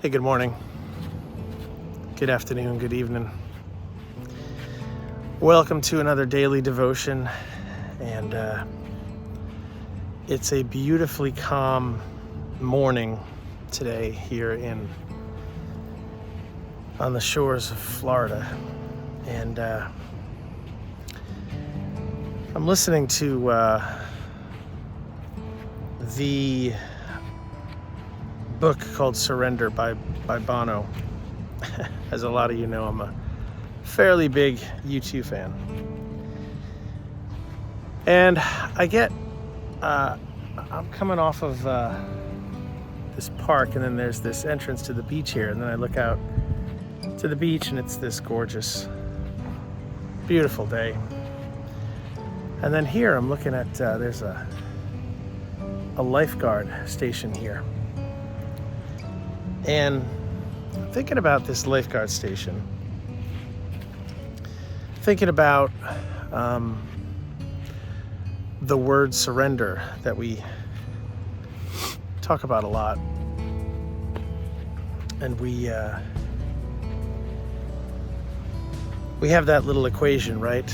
Hey, good morning, good afternoon, good evening. Welcome to another daily devotion, and it's a beautifully calm morning today here on the shores of Florida, and I'm listening to the book called Surrender by Bono. As a lot of you know, I'm a fairly big U2 fan. And I'm coming off of this park, and then there's this entrance to the beach here, and then I look out to the beach and it's this gorgeous, beautiful day. And then here I'm looking at, there's a lifeguard station here. And I'm thinking about this lifeguard station, thinking about the word surrender that we talk about a lot. And we have that little equation, right?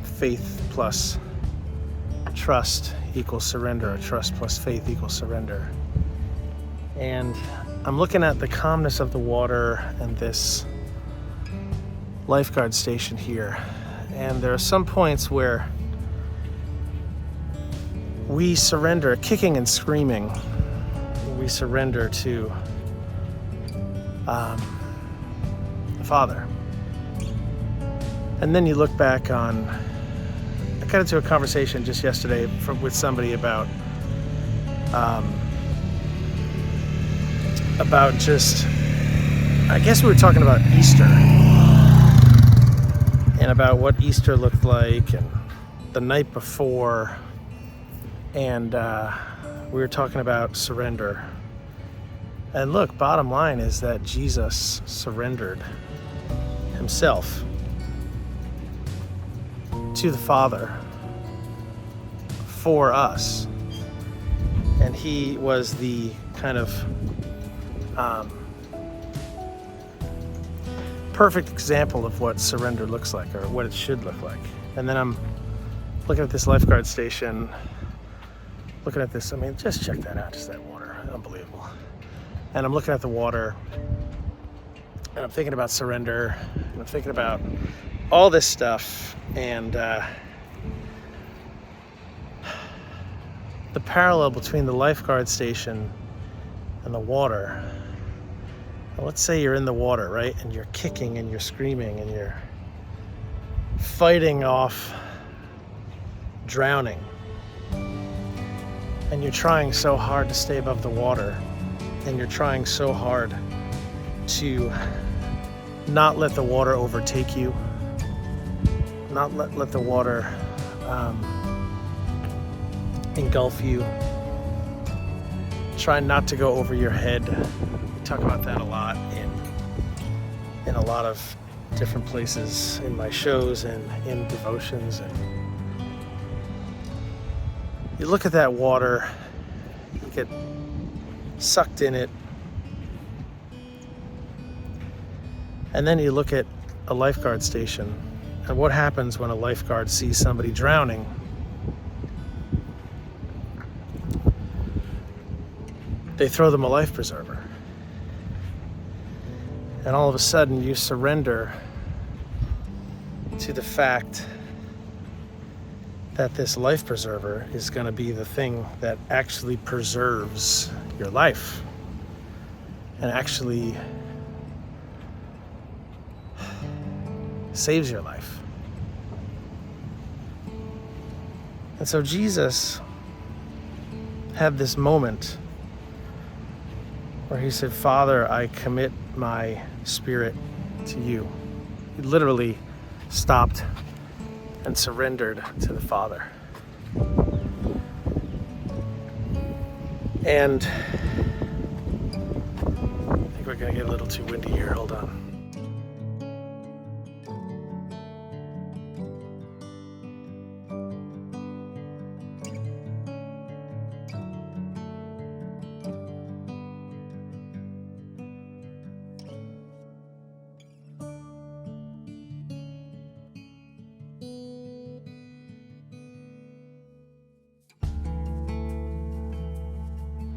Faith plus trust equals surrender, or trust plus faith equals surrender. And I'm looking at the calmness of the water and this lifeguard station here. And there are some points where we surrender, kicking and screaming. We surrender to the Father. And then you look back on, I got into a conversation just yesterday with somebody about just, I guess we were talking about Easter and about what Easter looked like and the night before, and we were talking about surrender. And look, bottom line is that Jesus surrendered himself to the Father for us, and he was the kind of perfect example of what surrender looks like, or what it should look like. And then I'm looking at this lifeguard station, looking at this, I mean, just check that out, just that water, unbelievable. And I'm looking at the water, and I'm thinking about surrender, and I'm thinking about all this stuff, and the parallel between the lifeguard station and the water. Well, let's say you're in the water, right? And you're kicking and you're screaming and you're fighting off drowning. And you're trying so hard to stay above the water. And you're trying so hard to not let the water overtake you. Not let the water engulf you. Try not to go over your head. We talk about that a lot in a lot of different places in my shows and in devotions. And you look at that water, you get sucked in it, and then you look at a lifeguard station, and what happens when a lifeguard sees somebody drowning? They throw them a life preserver. And all of a sudden you surrender to the fact that this life preserver is going to be the thing that actually preserves your life and actually saves your life. And so Jesus had this moment where he said, Father, I commit my spirit to you. He literally stopped and surrendered to the Father. And I think we're gonna get a little too windy here, hold on.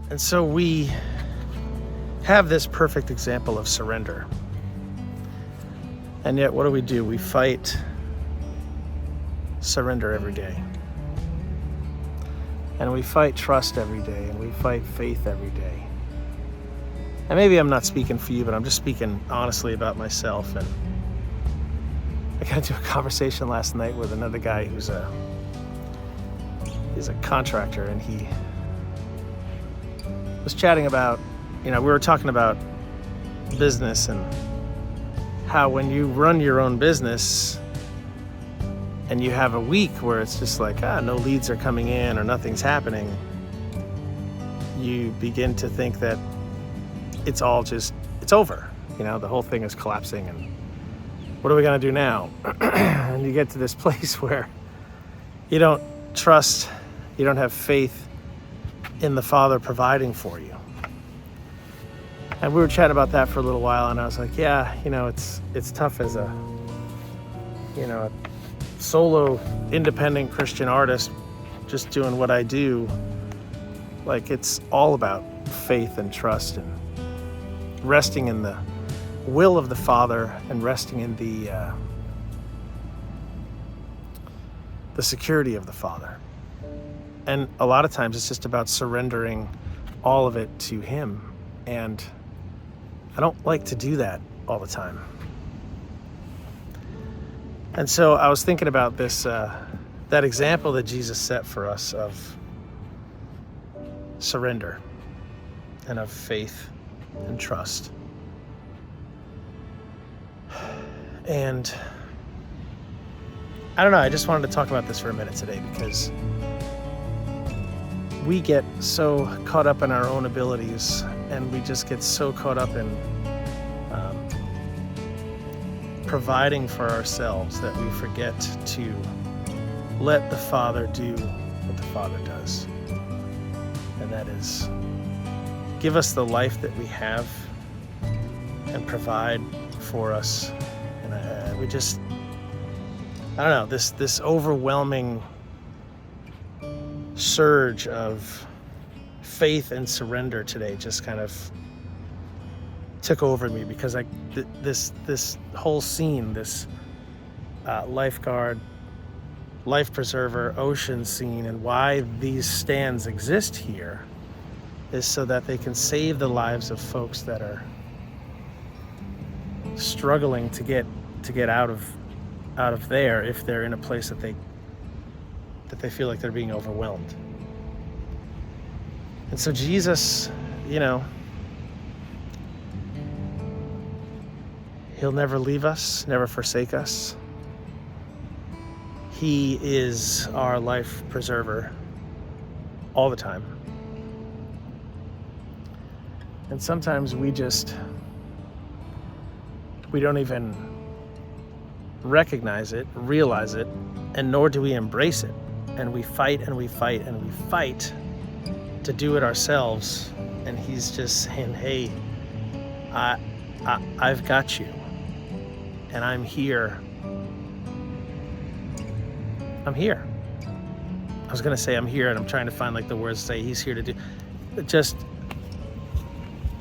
And so we have this perfect example of surrender. And yet, what do? We fight surrender every day. And we fight trust every day. And we fight faith every day. And maybe I'm not speaking for you, but I'm just speaking honestly about myself. And I got into a conversation last night with another guy who's a contractor, and he was chatting about, we were talking about business and how when you run your own business and you have a week where it's just like, no leads are coming in or nothing's happening, you begin to think that it's over. The whole thing is collapsing, and what are we going to do now? And you get to this place where you don't trust, you don't have faith in the Father providing for you. And we were chatting about that for a little while, and I was like, it's tough as a solo independent Christian artist just doing what I do. Like, it's all about faith and trust and resting in the will of the Father and resting in the security of the Father. And a lot of times it's just about surrendering all of it to Him. And I don't like to do that all the time. And so I was thinking about this, that example that Jesus set for us of surrender and of faith and trust. And I don't know, I just wanted to talk about this for a minute today, because we get so caught up in our own abilities, and we just get so caught up in providing for ourselves that we forget to let the Father do what the Father does. And that is give us the life that we have and provide for us. And I don't know, this overwhelming surge of faith and surrender today just kind of took over me, because this whole scene, this lifeguard, life preserver, ocean scene, and why these stands exist here is so that they can save the lives of folks that are struggling to get out of there, if they're in a place that they feel like they're being overwhelmed. And so Jesus, He'll never leave us, never forsake us. He is our life preserver all the time. And sometimes we don't even recognize it, realize it, and nor do we embrace it. And we fight and we fight and we fight to do it ourselves. And He's just saying, hey, I've got you. And I'm here. I'm here. I was going to say I'm here, and I'm trying to find the words to say He's here to do. Just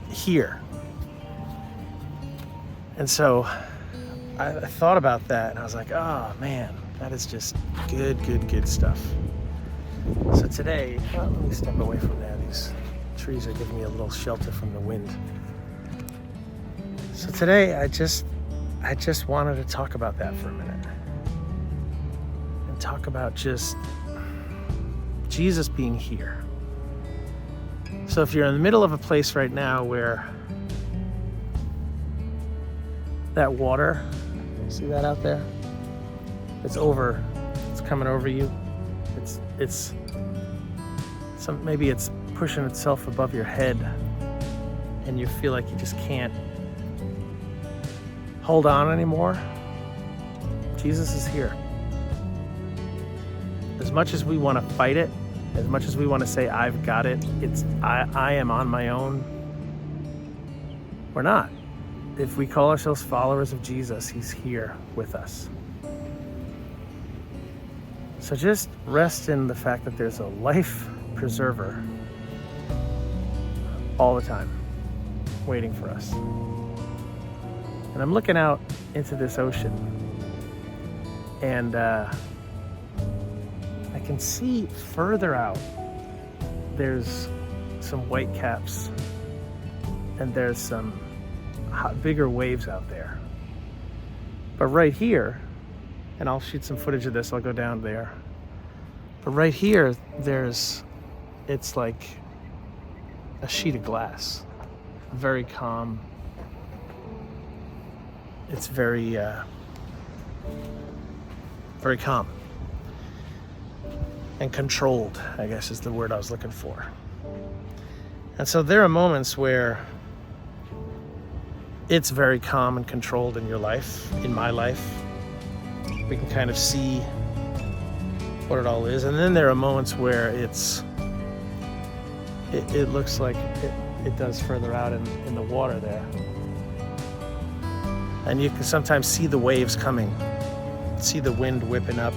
here. And so I thought about that, and I was like, oh man, that is just good stuff. So today, let me step away from there. These trees are giving me a little shelter from the wind. So today, I just wanted to talk about that for a minute. And talk about just Jesus being here. So if you're in the middle of a place right now where that water, see that out there? It's coming over you. Maybe it's pushing itself above your head, and you feel like you just can't hold on anymore. Jesus is here. As much as we want to fight it, as much as we want to say, I've got it, I am on my own, we're not. If we call ourselves followers of Jesus, He's here with us. So just rest in the fact that there's a life preserver all the time, waiting for us. And I'm looking out into this ocean, and I can see further out, there's some white caps, and there's some bigger waves out there. But right here, and I'll shoot some footage of this, I'll go down there. But right here, it's like a sheet of glass, very calm. It's very calm and controlled, I guess is the word I was looking for. And so there are moments where it's very calm and controlled in your life, in my life. We can kind of see what it all is. And then there are moments where it looks like it does further out in the water there. And you can sometimes see the waves coming, see the wind whipping up,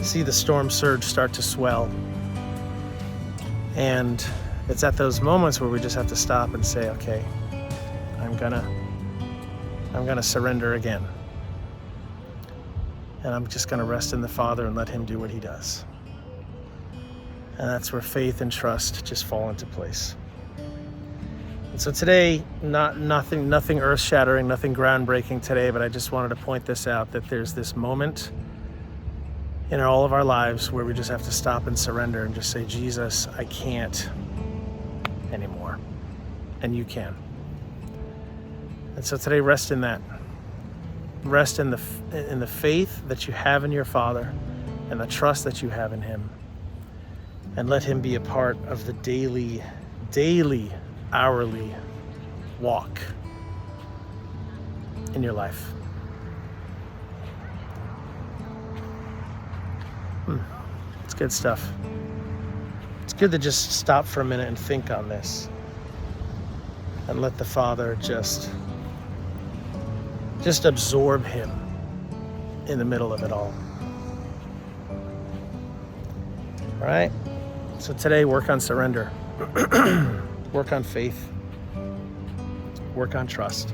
see the storm surge start to swell. And it's at those moments where we just have to stop and say, okay, I'm gonna surrender again. And I'm just gonna rest in the Father and let him do what he does. And that's where faith and trust just fall into place. And so today, nothing earth-shattering, nothing groundbreaking today, but I just wanted to point this out, that there's this moment in all of our lives where we just have to stop and surrender and just say, Jesus, I can't anymore, and you can. And so today, rest in that. Rest in the faith that you have in your Father and the trust that you have in him. And let him be a part of the daily, hourly walk in your life. It's good stuff. It's good to just stop for a minute and think on this and let the Father just absorb him in the middle of it all. All right? So today, work on surrender. Work on faith. Work on trust.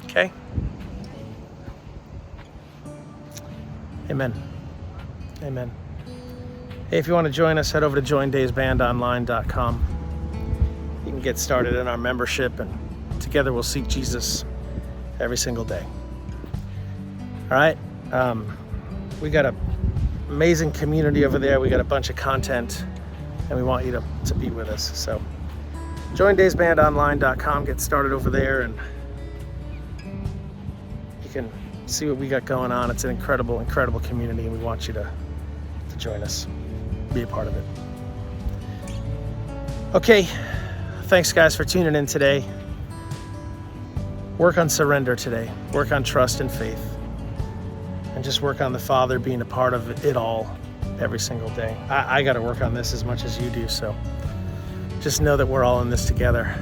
Okay? Amen. Amen. Hey, if you want to join us, head over to joindaysbandonline.com. You can get started in our membership, and together we'll seek Jesus every single day. All right? We got an amazing community over there. We got a bunch of content, and we want you to be with us. So joindaysbandonline.com. Get started over there, and you can see what we got going on. It's an incredible community, and we want you to join us, be a part of it. Okay, thanks guys for tuning in today. Work on surrender today. Work on trust and faith. And just work on the Father being a part of it all every single day. I got to work on this as much as you do, so just know that we're all in this together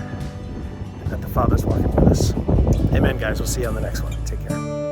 and that the Father's walking with us. Amen, guys. We'll see you on the next one. Take care.